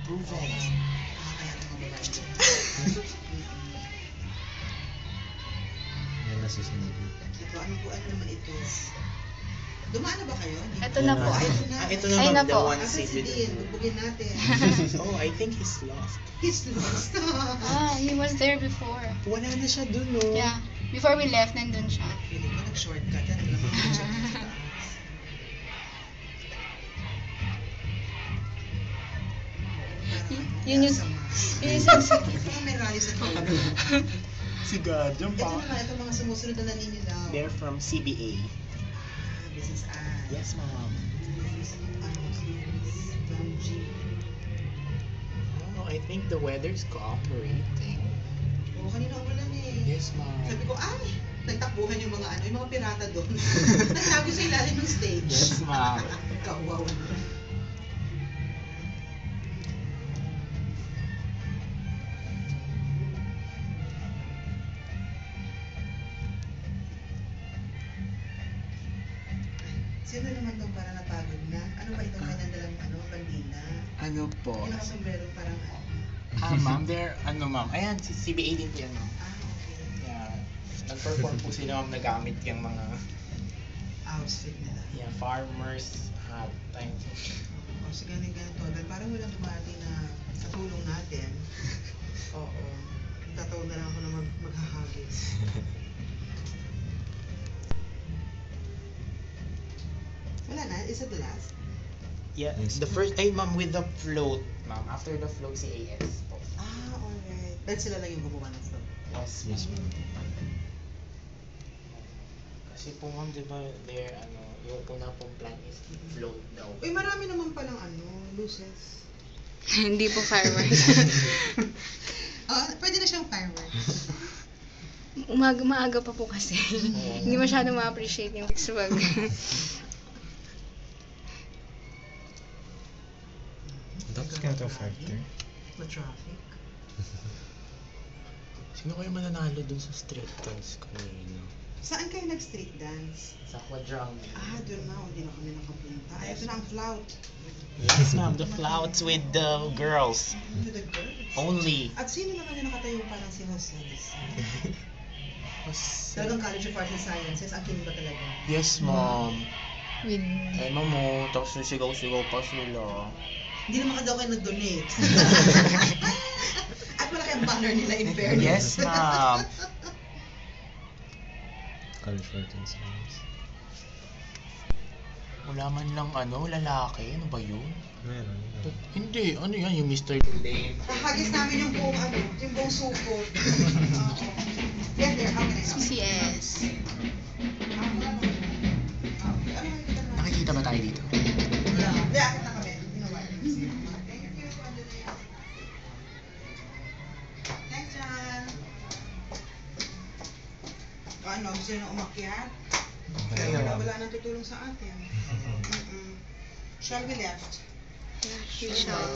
Prove it. Kaya ito mga babae. Yan na susunod. Ito, ano naman ito? Dumaan na ba kayo? Ito na po. Ito na Ayun ma'am, na the po. one Asan seat si with Dean? Bugbugin natin. Oh, I think he's lost. He's lost. He was there before. Wala na siya dun, no? Yeah. Before we left, nandun siya. Feeling ko nag-shortcut yan. Alam mo, nag-shortcut sa taas. Yun yung... Sama. Yun yung sunset. Parang may rally sa dulo. Si God, yung Ito naman, ito mga sumusunod na naninilaw. They're from CBA. Business ad. Yes, ma'am. Oh, I think the weather's cooperating. Oo, kanina umulan eh. Yes, ma'am. Sabi ko, ay, nagtakbuhan yung mga pirata doon. Nagtago sa ilalim ng stage. Yes, ma'am. Kawaw. Sino naman itong parang napagod na? Ano ba itong kanandalang bandila? Ano po? Yung nakasombrero parang Ma'am, ma'am. Ayan, si CBA din po yan, ma'am. okay. Yeah. Nag-perform po sila, ma'am, nagamit yung mga Outfit nila. farmers hat. O sige, ganito. Dahil parang walang dumati na sa tulong natin. Oo. Tatawag na lang ako na maghahagis. Wala na? Is it the last? Yeah, Yes. the first, ma'am, with the float, ma'am. After the float, si AS po. Alright. Dahil sila lang yung gumawa ng flow. Yes, Yes, ma'am. ma'am. Kasi po, ma'am, di ba, yung una pong plan is float daw. Uy, marami naman palang luces. Hindi po fireworks. Pwede na siyang fireworks. Maaga pa po kasi. Hindi masyado ma-appreciate yung swag. Tapos ka na ito factor. Ma-traffic. Sino kayo mananalo dun sa street dance kanina? Saan kayo nag-street dance? Sa quadrangle. Doon na. Hindi na kami nakapunta. Ay, ito na ang flout. Yes, ma'am, the flouts with the girls. With the girls. Only. At sino naman yung nakatayo parang si Jose? Talagang College of Arts and Sciences. Ang kinig ba talaga? Yes, ma'am. With... Ay, ma'am, tapos sigaw-sigaw pa sila. Hindi naman daw kayo nag-donate. At malaki ang banner nila in fairness. Yes, ma'am. College for Science. Wala man lang lalaki. Ano ba yun? Meron. Hindi, ano yan, yung Mr. Dame. Hagis namin yung buong yung buong suko. Get there, how can I help? CCS. Nakikita ba tayo dito? Wala. Hindi, akit na kami. Thanks, John. Gusto nyo na umakyat? Kaya wala nang tutulong sa atin. Shall we left? Yeah, we shall.